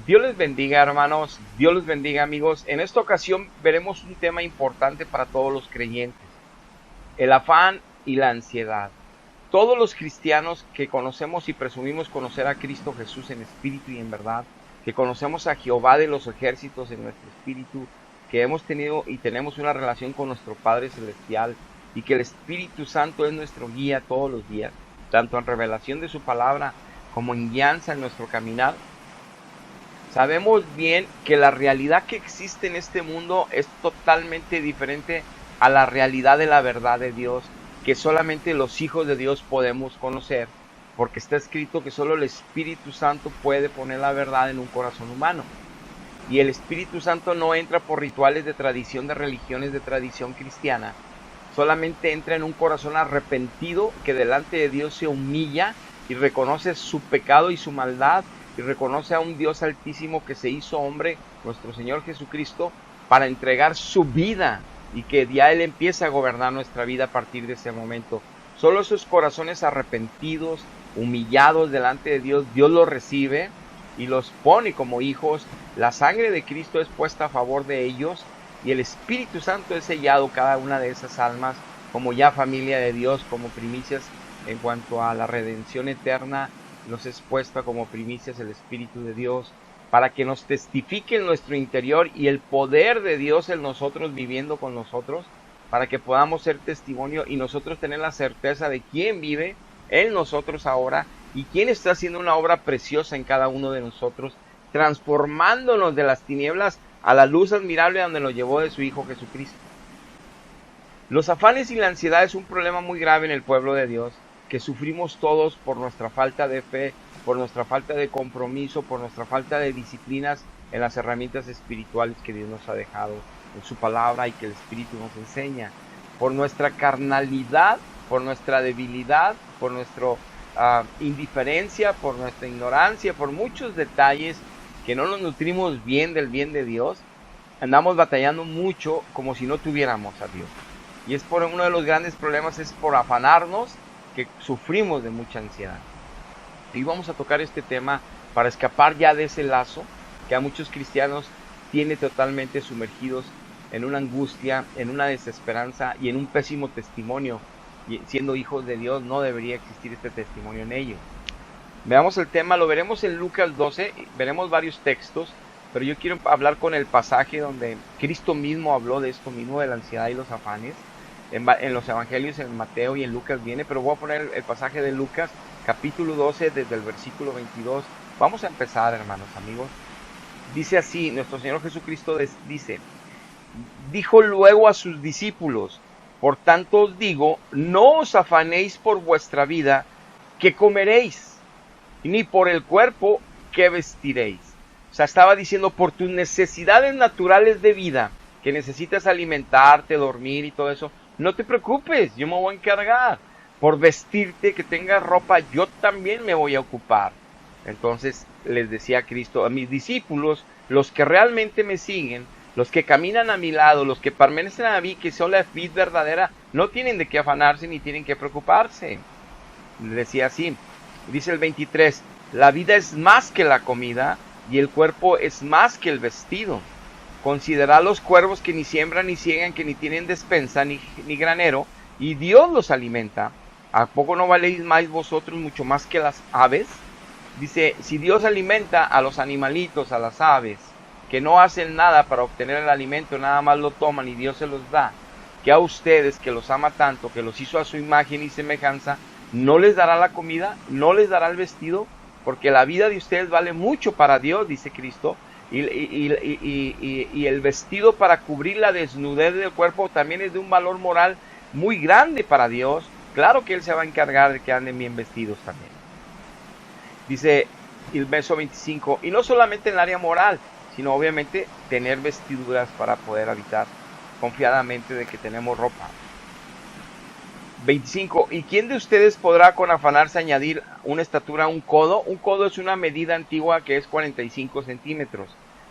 Dios les bendiga, hermanos, Dios les bendiga, amigos. En esta ocasión veremos un tema importante para todos los creyentes, el afán y la ansiedad. Todos los cristianos que conocemos y presumimos conocer a Cristo Jesús en espíritu y en verdad, que conocemos a Jehová de los ejércitos en nuestro espíritu, que hemos tenido y tenemos una relación con nuestro Padre Celestial y que el Espíritu Santo es nuestro guía todos los días, tanto en revelación de su palabra como en guianza en nuestro caminar. Sabemos bien que la realidad que existe en este mundo es totalmente diferente a la realidad de la verdad de Dios, que solamente los hijos de Dios podemos conocer, porque está escrito que solo el Espíritu Santo puede poner la verdad en un corazón humano. Y el Espíritu Santo no entra por rituales de tradición de religiones de tradición cristiana, solamente entra en un corazón arrepentido que delante de Dios se humilla y reconoce su pecado y su maldad, y reconoce a un Dios altísimo que se hizo hombre, nuestro Señor Jesucristo, para entregar su vida y que ya Él empieza a gobernar nuestra vida a partir de ese momento. Solo esos corazones arrepentidos, humillados delante de Dios, Dios los recibe y los pone como hijos. La sangre de Cristo es puesta a favor de ellos y el Espíritu Santo es sellado cada una de esas almas como ya familia de Dios, como primicias en cuanto a la redención eterna. Nos es puesta como primicias el Espíritu de Dios para que nos testifique en nuestro interior y el poder de Dios en nosotros viviendo con nosotros, para que podamos ser testimonio y nosotros tener la certeza de quién vive en nosotros ahora y quién está haciendo una obra preciosa en cada uno de nosotros, transformándonos de las tinieblas a la luz admirable donde nos llevó de su Hijo Jesucristo. Los afanes y la ansiedad es un problema muy grave en el pueblo de Dios, que sufrimos todos por nuestra falta de fe, por nuestra falta de compromiso, por nuestra falta de disciplinas en las herramientas espirituales que Dios nos ha dejado en su palabra y que el Espíritu nos enseña, por nuestra carnalidad, por nuestra debilidad, por nuestra indiferencia, por nuestra ignorancia, por muchos detalles que no nos nutrimos bien del bien de Dios. Andamos batallando mucho como si no tuviéramos a Dios. Y es por uno de los grandes problemas, es por afanarnos, que sufrimos de mucha ansiedad. Y vamos a tocar este tema para escapar ya de ese lazo que a muchos cristianos tiene totalmente sumergidos en una angustia, en una desesperanza y en un pésimo testimonio. Y siendo hijos de Dios no debería existir este testimonio en ellos. Veamos el tema, lo veremos en Lucas 12, veremos varios textos, pero yo quiero hablar con el pasaje donde Cristo mismo habló de esto mismo, de la ansiedad y los afanes. En los evangelios, en Mateo y en Lucas viene, pero voy a poner el pasaje de Lucas, capítulo 12, desde el versículo 22. Vamos a empezar, hermanos, amigos. Dice así, nuestro Señor Jesucristo dice, dijo luego a sus discípulos, por tanto os digo, no os afanéis por vuestra vida, qué comeréis, ni por el cuerpo, qué vestiréis. O sea, estaba diciendo, por tus necesidades naturales de vida, que necesitas alimentarte, dormir y todo eso, no te preocupes, yo me voy a encargar. Por vestirte, que tengas ropa, yo también me voy a ocupar. Entonces les decía Cristo a mis discípulos, los que realmente me siguen, los que caminan a mi lado, los que permanecen a mí, que son la vid verdadera, no tienen de qué afanarse ni tienen que preocuparse. Les decía así, dice el 23, la vida es más que la comida y el cuerpo es más que el vestido. Considerad los cuervos que ni siembran ni ciegan, que ni tienen despensa ni granero, y Dios los alimenta. ¿A poco no valéis más vosotros mucho más que las aves? Dice, si Dios alimenta a los animalitos, a las aves, que no hacen nada para obtener el alimento, nada más lo toman y Dios se los da, que a ustedes, que los ama tanto, que los hizo a su imagen y semejanza, ¿no les dará la comida? ¿No les dará el vestido? Porque la vida de ustedes vale mucho para Dios, dice Cristo. Y el vestido para cubrir la desnudez del cuerpo también es de un valor moral muy grande para Dios. Claro que Él se va a encargar de que anden bien vestidos también. Dice el verso 25, y no solamente en el área moral, sino obviamente tener vestiduras para poder habitar confiadamente de que tenemos ropa. 25. ¿Y quién de ustedes podrá con afanarse añadir una estatura a un codo? Un codo es una medida antigua que es 45 centímetros.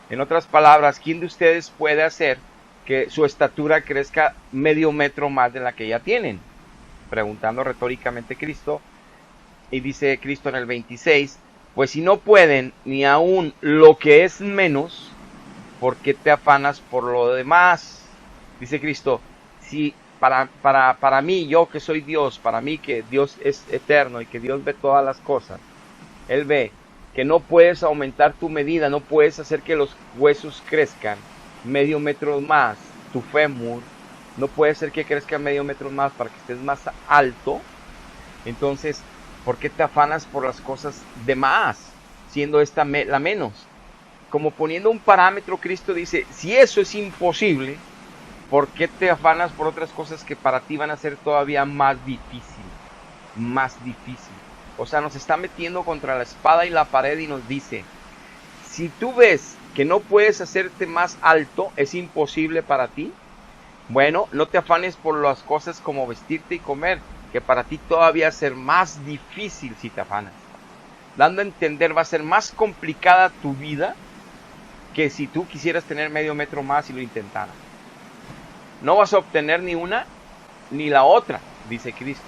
En otras palabras, ¿quién de ustedes puede hacer que su estatura crezca medio metro más de la que ya tienen? Preguntando retóricamente Cristo. Y dice Cristo en el 26, Pues si no pueden ni aun lo que es menos, ¿por qué te afanas por lo demás? Dice Cristo, si para mí, yo que soy Dios, para mí que Dios es eterno y que Dios ve todas las cosas, Él ve que no puedes aumentar tu medida, no puedes hacer que los huesos crezcan medio metro más, tu fémur, no puede ser que crezca medio metro más para que estés más alto. Entonces, ¿por qué te afanas por las cosas de más, siendo esta la menos? Como poniendo un parámetro, Cristo dice, si eso es imposible, ¿por qué te afanas por otras cosas que para ti van a ser todavía más difícil? Más difícil. O sea, nos está metiendo contra la espada y la pared y nos dice, si tú ves que no puedes hacerte más alto, es imposible para ti, bueno, no te afanes por las cosas como vestirte y comer, que para ti todavía va a ser más difícil si te afanas. Dando a entender, va a ser más complicada tu vida que si tú quisieras tener medio metro más y lo intentaras. No vas a obtener ni una ni la otra, dice Cristo.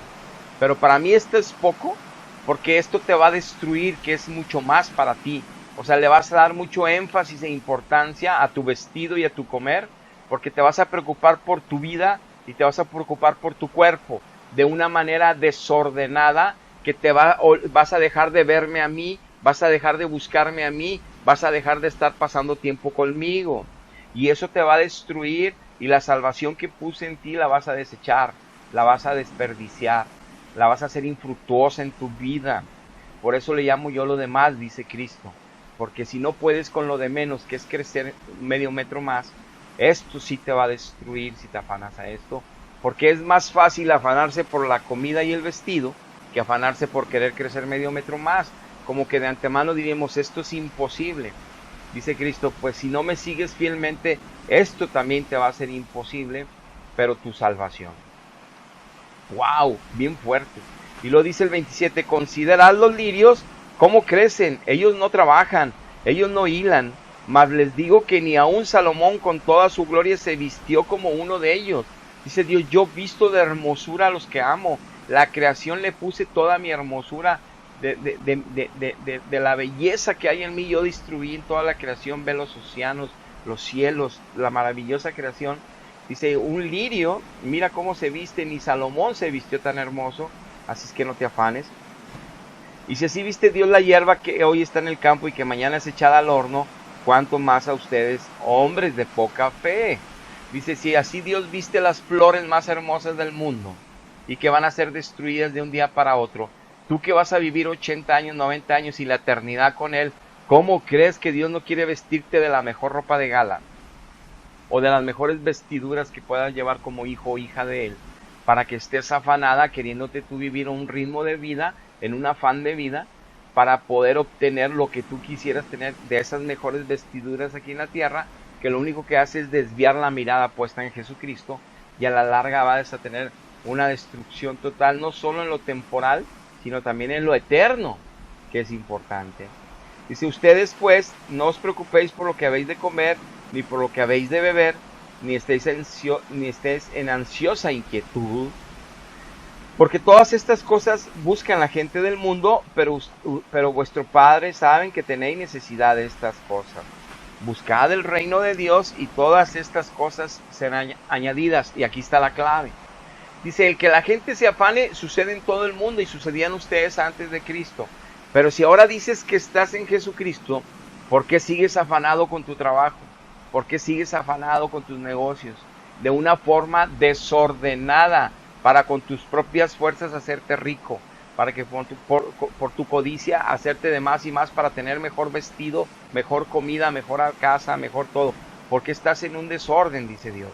Pero para mí esto es poco, porque esto te va a destruir, que es mucho más para ti. O sea, le vas a dar mucho énfasis e importancia a tu vestido y a tu comer, porque te vas a preocupar por tu vida y te vas a preocupar por tu cuerpo de una manera desordenada, que vas a dejar de verme a mí, vas a dejar de buscarme a mí, vas a dejar de estar pasando tiempo conmigo. Y eso te va a destruir, y la salvación que puse en ti la vas a desechar, la vas a desperdiciar, la vas a hacer infructuosa en tu vida. Por eso le llamo yo lo demás, dice Cristo. Porque si no puedes con lo de menos, que es crecer medio metro más, esto sí te va a destruir si te afanas a esto. Porque es más fácil afanarse por la comida y el vestido que afanarse por querer crecer medio metro más. Como que de antemano diríamos, esto es imposible. Dice Cristo, pues si no me sigues fielmente, esto también te va a ser imposible, pero tu salvación. ¡Wow! Bien fuerte. Y lo dice el 27, considerad los lirios, cómo crecen, ellos no trabajan, ellos no hilan, mas les digo que ni aun Salomón con toda su gloria se vistió como uno de ellos. Dice Dios, yo visto de hermosura a los que amo, la creación le puse toda mi hermosura, de la belleza que hay en mí, yo distribuí en toda la creación, ve los océanos, los cielos, la maravillosa creación. Dice, un lirio, mira cómo se viste, ni Salomón se vistió tan hermoso, así es que no te afanes. Y si así viste Dios la hierba que hoy está en el campo y que mañana es echada al horno, cuánto más a ustedes, hombres de poca fe. Dice, si así Dios viste las flores más hermosas del mundo y que van a ser destruidas de un día para otro, tú que vas a vivir 80 años, 90 años y la eternidad con Él, ¿cómo crees que Dios no quiere vestirte de la mejor ropa de gala? O de las mejores vestiduras que puedas llevar como hijo o hija de Él, para que estés afanada queriéndote tú vivir un ritmo de vida, en un afán de vida, para poder obtener lo que tú quisieras tener de esas mejores vestiduras aquí en la tierra, que lo único que hace es desviar la mirada puesta en Jesucristo, y a la larga vas a tener una destrucción total, no solo en lo temporal, sino también en lo eterno, que es importante. Dice, ustedes pues, no os preocupéis por lo que habéis de comer, ni por lo que habéis de beber, ni estéis en ansiosa inquietud, porque todas estas cosas buscan la gente del mundo, pero vuestro Padre saben que tenéis necesidad de estas cosas. Buscad el reino de Dios y todas estas cosas serán añadidas. Y aquí está la clave. Dice, el que la gente se afane sucede en todo el mundo y sucedían ustedes antes de Cristo. Pero si ahora dices que estás en Jesucristo, ¿por qué sigues afanado con tu trabajo? ¿Por qué sigues afanado con tus negocios? De una forma desordenada, para con tus propias fuerzas hacerte rico, para que por tu codicia hacerte de más y más para tener mejor vestido, mejor comida, mejor casa, mejor todo. ¿Por qué estás en un desorden? Dice Dios.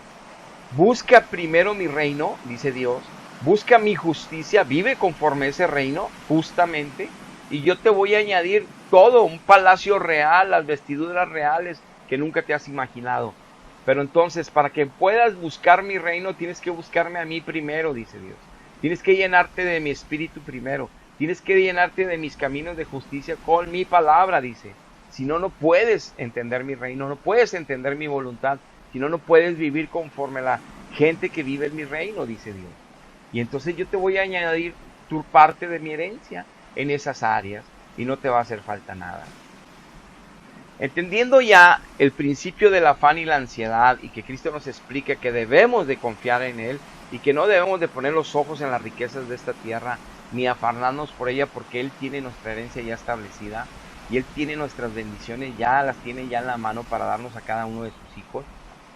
Busca primero mi reino, dice Dios. Busca mi justicia, vive conforme a ese reino, justamente. Y yo te voy a añadir todo, un palacio real, las vestiduras reales que nunca te has imaginado. Pero entonces, para que puedas buscar mi reino, tienes que buscarme a mí primero, dice Dios. Tienes que llenarte de mi espíritu primero. Tienes que llenarte de mis caminos de justicia con mi palabra, dice. Si no, no puedes entender mi reino, no puedes entender mi voluntad. Si no, no puedes vivir conforme a la gente que vive en mi reino, dice Dios. Y entonces yo te voy a añadir tu parte de mi herencia en esas áreas. y no te va a hacer falta nada. Entendiendo ya el principio del afán y la ansiedad y que Cristo nos explica que debemos de confiar en Él y que no debemos de poner los ojos en las riquezas de esta tierra ni afanarnos por ella porque Él tiene nuestra herencia ya establecida y Él tiene nuestras bendiciones, ya las tiene ya en la mano para darnos a cada uno de sus hijos,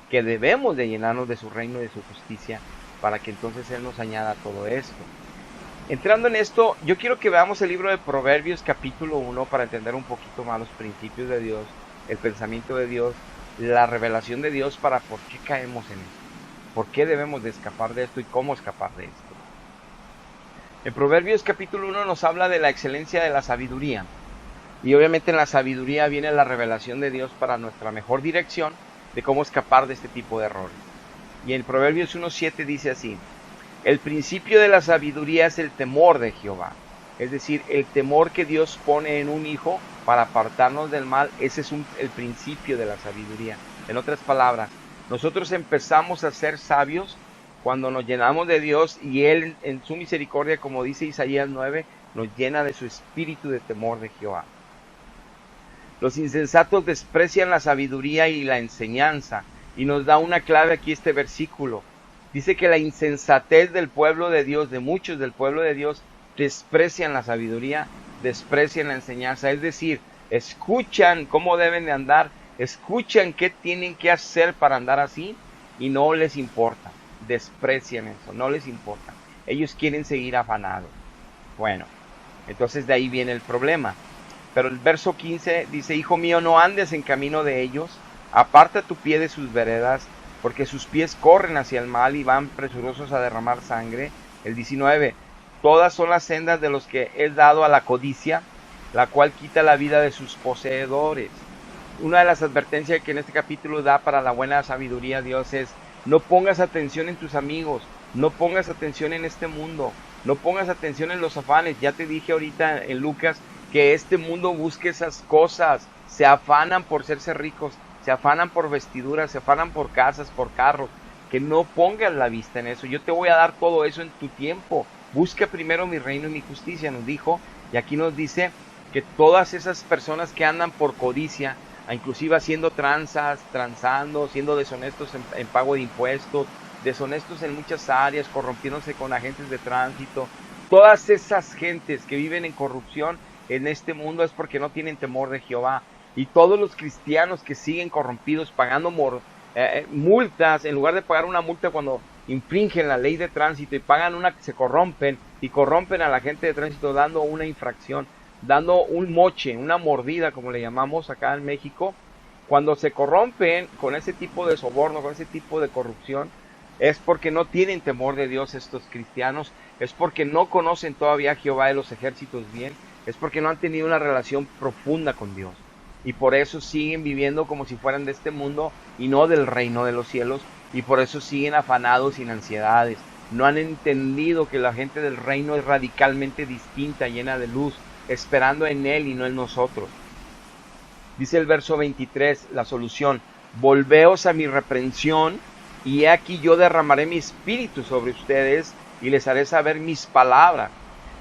que debemos de llenarnos de su reino y de su justicia para que entonces Él nos añada todo esto. Entrando en esto, yo quiero que veamos el libro de Proverbios capítulo 1 para entender un poquito más los principios de Dios, el pensamiento de Dios, la revelación de Dios para por qué caemos en esto, por qué debemos de escapar de esto y cómo escapar de esto. En Proverbios capítulo 1 nos habla de la excelencia de la sabiduría y obviamente en la sabiduría viene la revelación de Dios para nuestra mejor dirección de cómo escapar de este tipo de errores. Y en Proverbios 1:7 dice así: el principio de la sabiduría es el temor de Jehová. Es decir, el temor que Dios pone en un hijo para apartarnos del mal, ese es el principio de la sabiduría. En otras palabras, nosotros empezamos a ser sabios cuando nos llenamos de Dios y Él en su misericordia, como dice Isaías 9, nos llena de su espíritu de temor de Jehová. Los insensatos desprecian la sabiduría y la enseñanza, y nos da una clave aquí este versículo. Dice que la insensatez del pueblo de Dios, de muchos del pueblo de Dios, desprecian la sabiduría, desprecian la enseñanza. Es decir, escuchan cómo deben de andar, escuchan qué tienen que hacer para andar así y no les importa. Desprecian eso, no les importa. Ellos quieren seguir afanados. Bueno, entonces de ahí viene el problema. Pero el verso 15 dice: hijo mío, no andes en camino de ellos, aparta tu pie de sus veredas, porque sus pies corren hacia el mal y van presurosos a derramar sangre. El 19, todas son las sendas de los que es dado a la codicia, la cual quita la vida de sus poseedores. Una de las advertencias que en este capítulo da para la buena sabiduría Dios es: no pongas atención en tus amigos, no pongas atención en este mundo, no pongas atención en los afanes. Ya te dije ahorita en Lucas que este mundo busque esas cosas, se afanan por serse ricos, se afanan por vestiduras, se afanan por casas, por carros, que no pongas la vista en eso. Yo te voy a dar todo eso en tu tiempo. Busca primero mi reino y mi justicia, nos dijo. Y aquí nos dice que todas esas personas que andan por codicia, inclusive haciendo tranzas, transando, siendo deshonestos en pago de impuestos, deshonestos en muchas áreas, corrompiéndose con agentes de tránsito, todas esas gentes que viven en corrupción en este mundo es porque no tienen temor de Jehová. Y todos los cristianos que siguen corrompidos pagando multas, en lugar de pagar una multa cuando infringen la ley de tránsito y pagan una, que se corrompen y corrompen a la gente de tránsito dando una infracción, dando un moche, una mordida como le llamamos acá en México. Cuando se corrompen con ese tipo de soborno, con ese tipo de corrupción, es porque no tienen temor de Dios estos cristianos, es porque no conocen todavía a Jehová de los ejércitos bien, es porque no han tenido una relación profunda con Dios. Y por eso siguen viviendo como si fueran de este mundo y no del reino de los cielos. Y por eso siguen afanados sin ansiedades. No han entendido que la gente del reino es radicalmente distinta, llena de luz, esperando en Él y no en nosotros. Dice el verso 23, la solución: volveos a mi reprensión, y he aquí yo derramaré mi espíritu sobre ustedes y les haré saber mis palabras.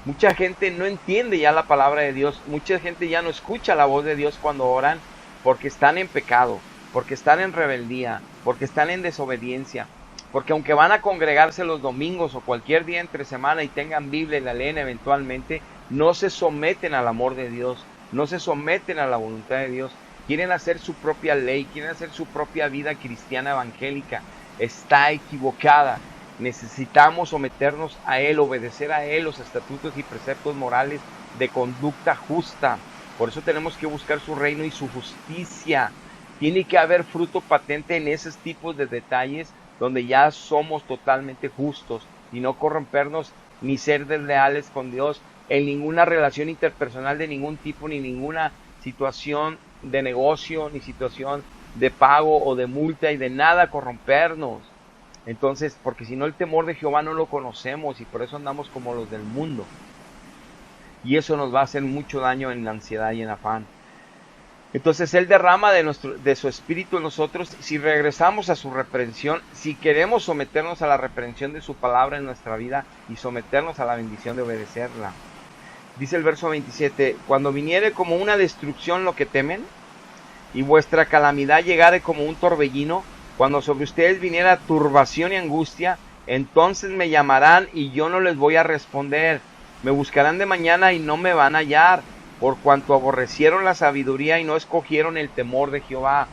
Mucha gente no entiende ya la palabra de Dios, mucha gente ya no escucha la voz de Dios cuando oran porque están en pecado, porque están en rebeldía, porque están en desobediencia, porque aunque van a congregarse los domingos o cualquier día entre semana y tengan Biblia y la leen eventualmente, no se someten al amor de Dios, no se someten a la voluntad de Dios, quieren hacer su propia ley, quieren hacer su propia vida cristiana evangélica. Está equivocada. Necesitamos someternos a Él, obedecer a Él los estatutos y preceptos morales de conducta justa. Por eso tenemos que buscar su reino y su justicia. Tiene que haber fruto patente en esos tipos de detalles donde ya somos totalmente justos y no corrompernos ni ser desleales con Dios en ninguna relación interpersonal de ningún tipo, ni ninguna situación de negocio, ni situación de pago o de multa, y de nada corrompernos. Entonces, porque si no, el temor de Jehová no lo conocemos y por eso andamos como los del mundo. Y eso nos va a hacer mucho daño en la ansiedad y en afán. Entonces Él derrama de su espíritu en nosotros. Si regresamos a su reprensión, si queremos someternos a la reprensión de su palabra en nuestra vida y someternos a la bendición de obedecerla. Dice el verso 27, cuando viniere como una destrucción lo que temen, y vuestra calamidad llegare como un torbellino, cuando sobre ustedes viniera turbación y angustia, entonces me llamarán y yo no les voy a responder. Me buscarán de mañana y no me van a hallar, por cuanto aborrecieron la sabiduría y no escogieron el temor de Jehová.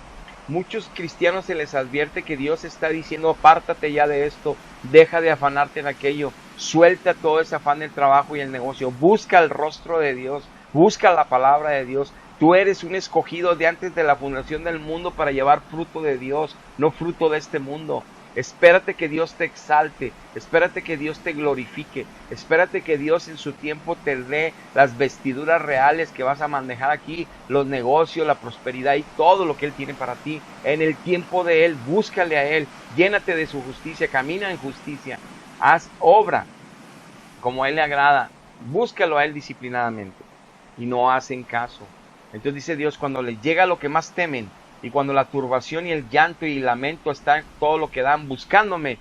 Muchos cristianos se les advierte que Dios está diciendo, apártate ya de esto, deja de afanarte en aquello, suelta todo ese afán del trabajo y el negocio, busca el rostro de Dios, busca la palabra de Dios. Tú eres un escogido de antes de la fundación del mundo para llevar fruto de Dios, no fruto de este mundo. Espérate que Dios te exalte, espérate que Dios te glorifique, espérate que Dios en su tiempo te dé las vestiduras reales que vas a manejar aquí, los negocios, la prosperidad y todo lo que Él tiene para ti. En el tiempo de Él, búscale a Él, llénate de su justicia, camina en justicia, haz obra como a Él le agrada, búscalo a Él disciplinadamente y no hacen caso. Entonces dice Dios, cuando les llega lo que más temen, y cuando la turbación y el llanto y el lamento están todo lo que dan buscándome,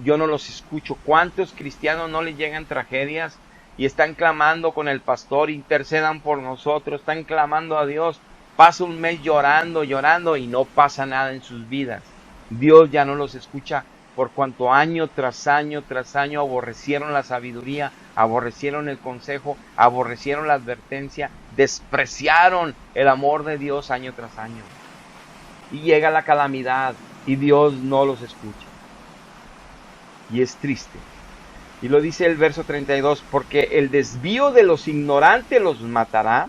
yo no los escucho. ¿Cuántos cristianos no les llegan tragedias y están clamando con el pastor, intercedan por nosotros, están clamando a Dios? Pasa un mes llorando y no pasa nada en sus vidas. Dios ya no los escucha por cuanto año tras año aborrecieron la sabiduría, aborrecieron el consejo, aborrecieron la advertencia, despreciaron el amor de Dios año tras año. Y llega la calamidad y Dios no los escucha. Y es triste. Y lo dice el verso 32, porque el desvío de los ignorantes los matará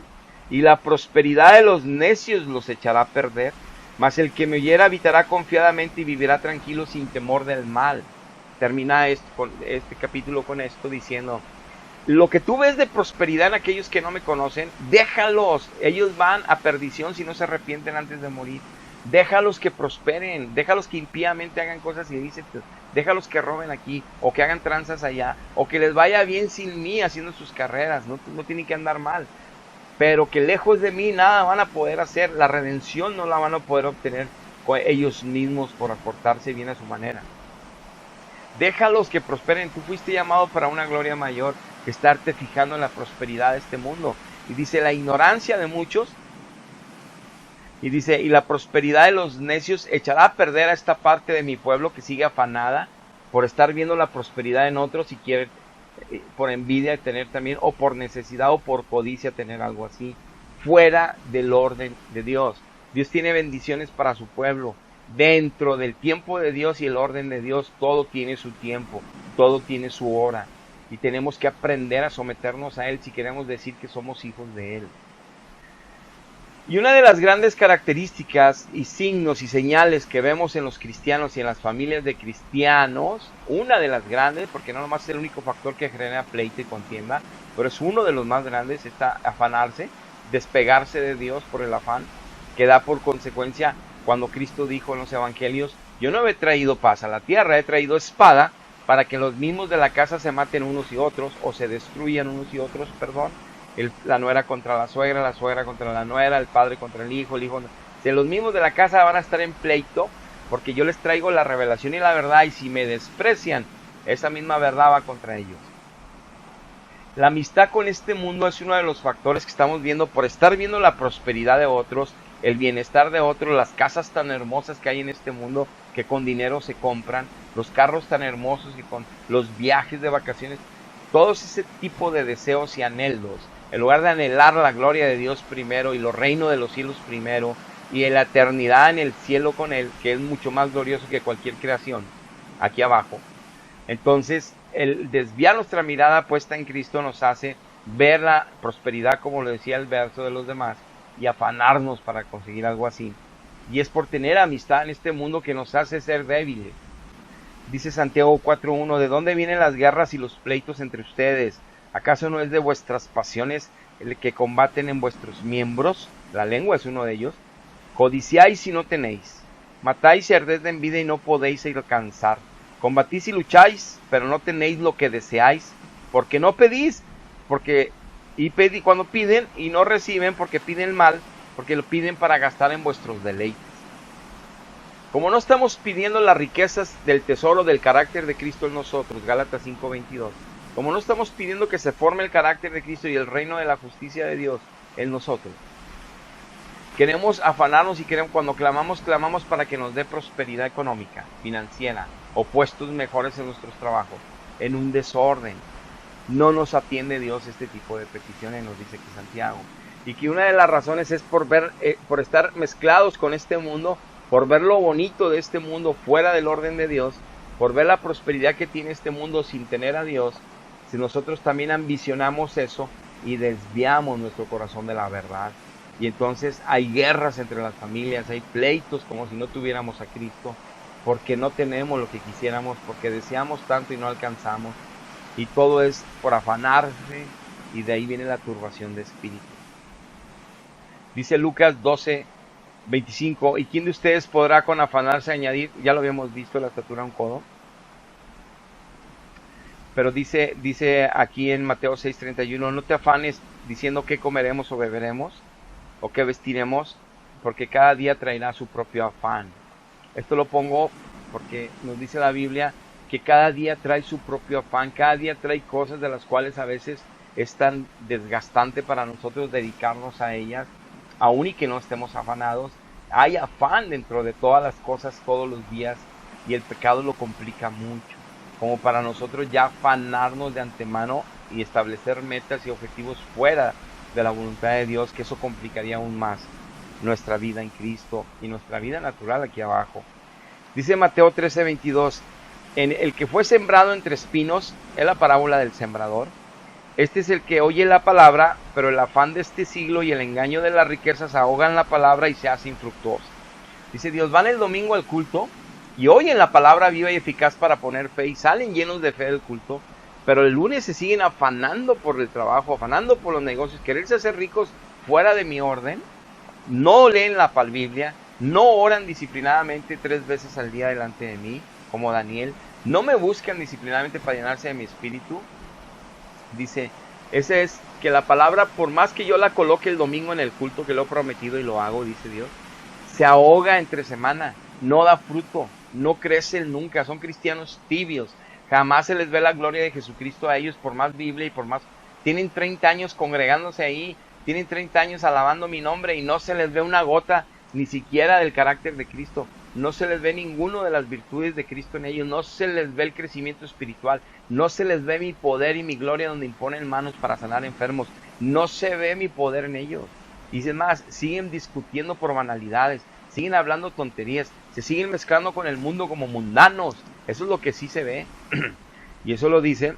y la prosperidad de los necios los echará a perder. Mas el que me oyera habitará confiadamente y vivirá tranquilo sin temor del mal. Termina este capítulo con esto diciendo, lo que tú ves de prosperidad en aquellos que no me conocen, déjalos. Ellos van a perdición si no se arrepienten antes de morir. Déjalos que prosperen, déjalos que impíamente hagan cosas ilícitas, déjalos que roben aquí, o que hagan tranzas allá, o que les vaya bien sin mí haciendo sus carreras, no tienen que andar mal. Pero que lejos de mí nada van a poder hacer, la redención no la van a poder obtener ellos mismos por aportarse bien a su manera. Déjalos que prosperen, tú fuiste llamado para una gloria mayor que estarte fijando en la prosperidad de este mundo. Y dice, la ignorancia de muchos, y dice, y la prosperidad de los necios echará a perder a esta parte de mi pueblo que sigue afanada por estar viendo la prosperidad en otros y quiere por envidia tener también, o por necesidad o por codicia tener algo así, fuera del orden de Dios. Dios tiene bendiciones para su pueblo. Dentro del tiempo de Dios y el orden de Dios, todo tiene su tiempo, todo tiene su hora. Y tenemos que aprender a someternos a Él si queremos decir que somos hijos de Él. Y una de las grandes características y signos y señales que vemos en los cristianos y en las familias de cristianos, una de las grandes, porque no nomás es el único factor que genera pleito y contienda, pero es uno de los más grandes, está afanarse, despegarse de Dios por el afán, que da por consecuencia cuando Cristo dijo en los evangelios, yo no he traído paz a la tierra, he traído espada para que los mismos de la casa se maten unos y otros, o se destruyan unos y otros, la nuera contra la suegra contra la nuera, el padre contra el hijo de los mismos de la casa van a estar en pleito, porque yo les traigo la revelación y la verdad, y si me desprecian, esa misma verdad va contra ellos. La amistad con este mundo es uno de los factores que estamos viendo por estar viendo la prosperidad de otros, el bienestar de otros, las casas tan hermosas que hay en este mundo que con dinero se compran, los carros tan hermosos y con los viajes de vacaciones, todos ese tipo de deseos y anhelos. En lugar de anhelar la gloria de Dios primero y los reinos de los cielos primero y en la eternidad en el cielo con Él, que es mucho más glorioso que cualquier creación, aquí abajo. Entonces, el desviar nuestra mirada puesta en Cristo nos hace ver la prosperidad, como lo decía el verso de los demás, y afanarnos para conseguir algo así. Y es por tener amistad en este mundo que nos hace ser débiles. Dice Santiago 4:1, ¿de dónde vienen las guerras y los pleitos entre ustedes? ¿Acaso no es de vuestras pasiones el que combaten en vuestros miembros? La lengua es uno de ellos. Codiciáis y no tenéis. Matáis y ardéis de envidia y no podéis alcanzar. Combatís y lucháis, pero no tenéis lo que deseáis. Porque no pedís, cuando piden y no reciben, porque piden mal, porque lo piden para gastar en vuestros deleites. Como no estamos pidiendo las riquezas del tesoro del carácter de Cristo en nosotros, Gálatas 5:22, como no estamos pidiendo que se forme el carácter de Cristo y el reino de la justicia de Dios en nosotros, queremos afanarnos y cuando clamamos para que nos dé prosperidad económica, financiera, o puestos mejores en nuestros trabajos, en un desorden. No nos atiende Dios este tipo de peticiones, nos dice que Santiago. Y que una de las razones es por estar mezclados con este mundo, por ver lo bonito de este mundo fuera del orden de Dios, por ver la prosperidad que tiene este mundo sin tener a Dios. Si nosotros también ambicionamos eso y desviamos nuestro corazón de la verdad, y entonces hay guerras entre las familias, hay pleitos como si no tuviéramos a Cristo, porque no tenemos lo que quisiéramos, porque deseamos tanto y no alcanzamos, y todo es por afanarse, y de ahí viene la turbación de espíritu. Dice Lucas 12:25, ¿y quién de ustedes podrá con afanarse añadir? Ya lo habíamos visto, la estatura a un codo. Pero dice aquí en Mateo 6:31, no te afanes diciendo qué comeremos o beberemos, o qué vestiremos, porque cada día traerá su propio afán. Esto lo pongo porque nos dice la Biblia que cada día trae su propio afán, cada día trae cosas de las cuales a veces es tan desgastante para nosotros dedicarnos a ellas, aun y que no estemos afanados. Hay afán dentro de todas las cosas todos los días, y el pecado lo complica mucho, como para nosotros ya afanarnos de antemano y establecer metas y objetivos fuera de la voluntad de Dios, que eso complicaría aún más nuestra vida en Cristo y nuestra vida natural aquí abajo. Dice Mateo 13:22, en el que fue sembrado entre espinos, es la parábola del sembrador. Este es el que oye la palabra, pero el afán de este siglo y el engaño de las riquezas ahogan la palabra y se hace infructuosa. Dice Dios, van el domingo al culto y oyen la palabra viva y eficaz para poner fe y salen llenos de fe del culto, pero el lunes se siguen afanando por el trabajo, afanando por los negocios, quererse hacer ricos fuera de mi orden. No leen la Biblia, no oran disciplinadamente 3 veces al día delante de mí, como Daniel, no me buscan disciplinadamente para llenarse de mi espíritu. Dice, ese es que la palabra, por más que yo la coloque el domingo en el culto, que lo he prometido y lo hago, dice Dios, se ahoga entre semana, no da fruto, no crecen nunca, son cristianos tibios, jamás se les ve la gloria de Jesucristo a ellos, por más Biblia y por más, tienen 30 años congregándose ahí, tienen 30 años alabando mi nombre y no se les ve una gota ni siquiera del carácter de Cristo, no se les ve ninguno de las virtudes de Cristo en ellos, no se les ve el crecimiento espiritual, no se les ve mi poder y mi gloria donde imponen manos para sanar enfermos, no se ve mi poder en ellos. Y es más, siguen discutiendo por banalidades, siguen hablando tonterías, se siguen mezclando con el mundo como mundanos. Eso es lo que sí se ve. Y eso lo dice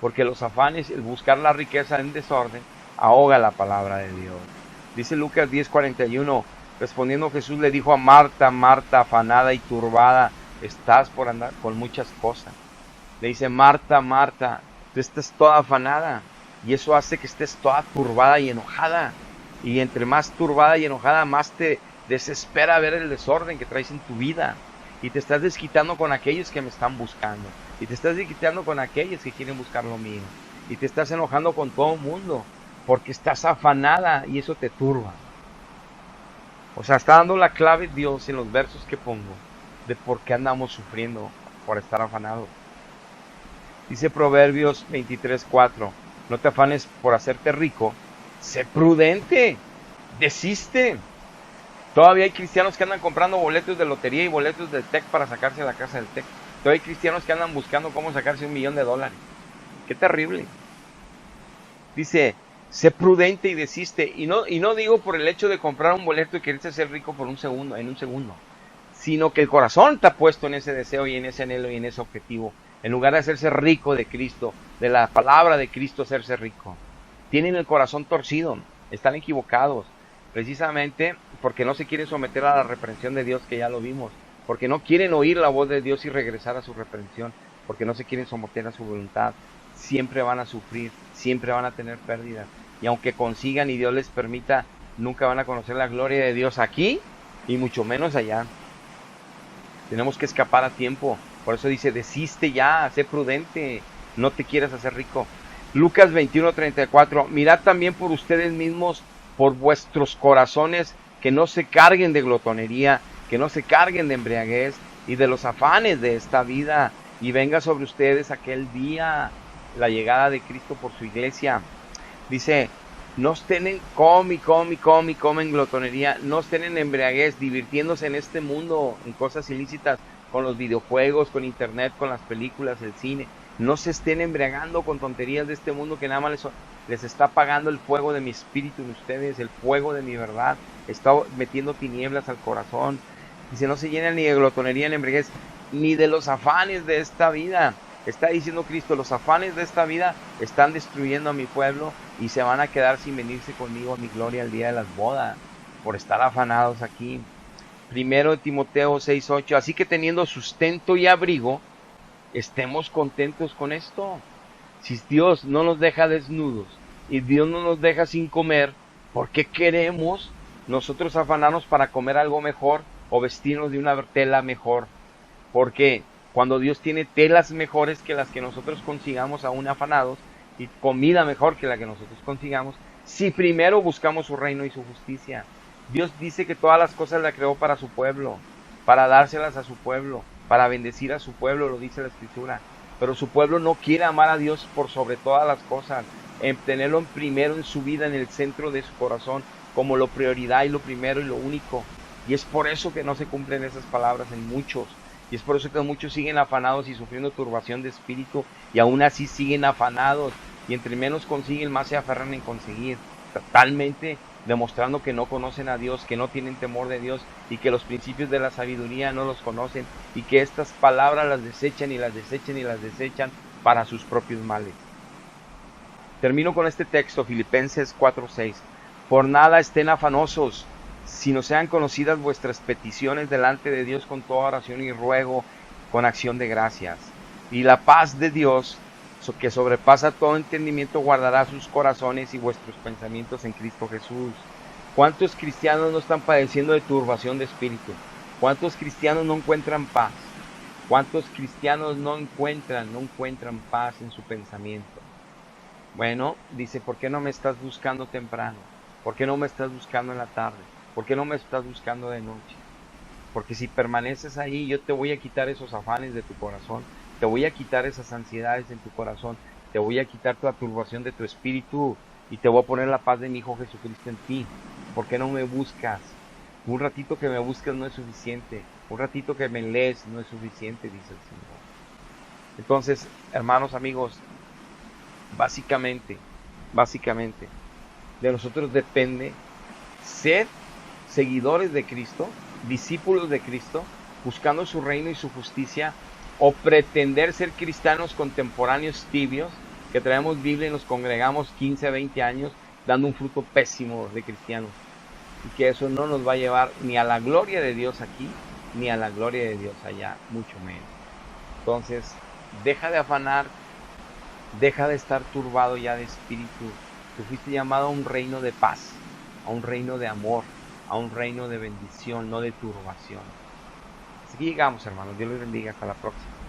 porque los afanes, el buscar la riqueza en desorden, ahoga la palabra de Dios. Dice Lucas 10:41, respondiendo Jesús le dijo a Marta, Marta, afanada y turbada, estás por andar con muchas cosas. Le dice, Marta, Marta, tú estás toda afanada, y eso hace que estés toda turbada y enojada. Y entre más turbada y enojada, más te desespera ver el desorden que traes en tu vida. Y te estás desquitando con aquellos que me están buscando. Y te estás desquitando con aquellos que quieren buscar lo mío. Y te estás enojando con todo el mundo, porque estás afanada y eso te turba. O sea, está dando la clave Dios en los versos que pongo de por qué andamos sufriendo por estar afanados. Dice Proverbios 23:4, no te afanes por hacerte rico, sé prudente, desiste. Todavía hay cristianos que andan comprando boletos de lotería y boletos del TEC para sacarse la casa del TEC. Todavía hay cristianos que andan buscando cómo sacarse $1 millón. Qué terrible. Dice, sé prudente y desiste. Y no digo por el hecho de comprar un boleto y quererse hacer rico en un segundo, sino que el corazón está puesto en ese deseo y en ese anhelo y en ese objetivo. En lugar de hacerse rico de Cristo, de la palabra de Cristo, hacerse rico. Tienen el corazón torcido, están equivocados, precisamente porque no se quieren someter a la reprensión de Dios, que ya lo vimos, porque no quieren oír la voz de Dios y regresar a su reprensión, porque no se quieren someter a su voluntad. Siempre van a sufrir, siempre van a tener pérdidas, y aunque consigan y Dios les permita, nunca van a conocer la gloria de Dios aquí, y mucho menos allá. Tenemos que escapar a tiempo. Por eso dice, desiste ya, sé prudente, no te quieras hacer rico. Lucas 21:34, mirad también por ustedes mismos, por vuestros corazones, que no se carguen de glotonería, que no se carguen de embriaguez y de los afanes de esta vida, y venga sobre ustedes aquel día la llegada de Cristo por su iglesia. Dice, no estén en come en glotonería, no estén en embriaguez, divirtiéndose en este mundo, en cosas ilícitas, con los videojuegos, con internet, con las películas, el cine. No se estén embriagando con tonterías de este mundo que nada más les está apagando el fuego de mi espíritu en ustedes, el fuego de mi verdad. Está metiendo tinieblas al corazón. Dice, no se llenen ni de glotonería ni embriaguez, ni de los afanes de esta vida. Está diciendo Cristo, los afanes de esta vida están destruyendo a mi pueblo y se van a quedar sin venirse conmigo a mi gloria el día de las bodas, por estar afanados aquí. Primero de Timoteo 6:8, así que teniendo sustento y abrigo, estemos contentos con esto. Si Dios no nos deja desnudos y Dios no nos deja sin comer, ¿por qué queremos nosotros afanarnos para comer algo mejor o vestirnos de una tela mejor? Porque cuando Dios tiene telas mejores que las que nosotros consigamos aún afanados y comida mejor que la que nosotros consigamos, si primero buscamos su reino y su justicia. Dios dice que todas las cosas las creó para su pueblo, para dárselas a su pueblo, para bendecir a su pueblo, lo dice la Escritura. Pero su pueblo no quiere amar a Dios por sobre todas las cosas, en tenerlo en primero en su vida, en el centro de su corazón, como lo prioridad y lo primero y lo único. Y es por eso que no se cumplen esas palabras en muchos. Y es por eso que muchos siguen afanados y sufriendo turbación de espíritu y aún así siguen afanados. Y entre menos consiguen, más se aferran en conseguir. Totalmente demostrando que no conocen a Dios, que no tienen temor de Dios y que los principios de la sabiduría no los conocen y que estas palabras las desechan y las desechan y las desechan para sus propios males. Termino con este texto, Filipenses 4:6. Por nada estén afanosos, sino sean conocidas vuestras peticiones delante de Dios con toda oración y ruego, con acción de gracias. Y la paz de Dios, que sobrepasa todo entendimiento, guardará sus corazones y vuestros pensamientos en Cristo Jesús. ¿Cuántos cristianos no están padeciendo de turbación de espíritu? ¿Cuántos cristianos no encuentran paz? ¿Cuántos cristianos no encuentran paz en su pensamiento? Bueno, dice, ¿por qué no me estás buscando temprano? ¿Por qué no me estás buscando en la tarde? ¿Por qué no me estás buscando de noche? Porque si permaneces ahí, yo te voy a quitar esos afanes de tu corazón, te voy a quitar esas ansiedades en tu corazón, te voy a quitar toda turbación de tu espíritu y te voy a poner la paz de mi Hijo Jesucristo en ti. ¿Por qué no me buscas? Un ratito que me buscas no es suficiente, un ratito que me lees no es suficiente, dice el Señor. Entonces, hermanos, amigos, básicamente, de nosotros depende ser seguidores de Cristo, discípulos de Cristo, buscando su reino y su justicia, o pretender ser cristianos contemporáneos tibios, que traemos Biblia y nos congregamos 15, 20 años, dando un fruto pésimo de cristianos. Y que eso no nos va a llevar ni a la gloria de Dios aquí, ni a la gloria de Dios allá, mucho menos. Entonces, deja de afanar, deja de estar turbado ya de espíritu. Tú fuiste llamado a un reino de paz, a un reino de amor, a un reino de bendición, no de turbación. Así que llegamos, hermanos. Dios les bendiga. Hasta la próxima.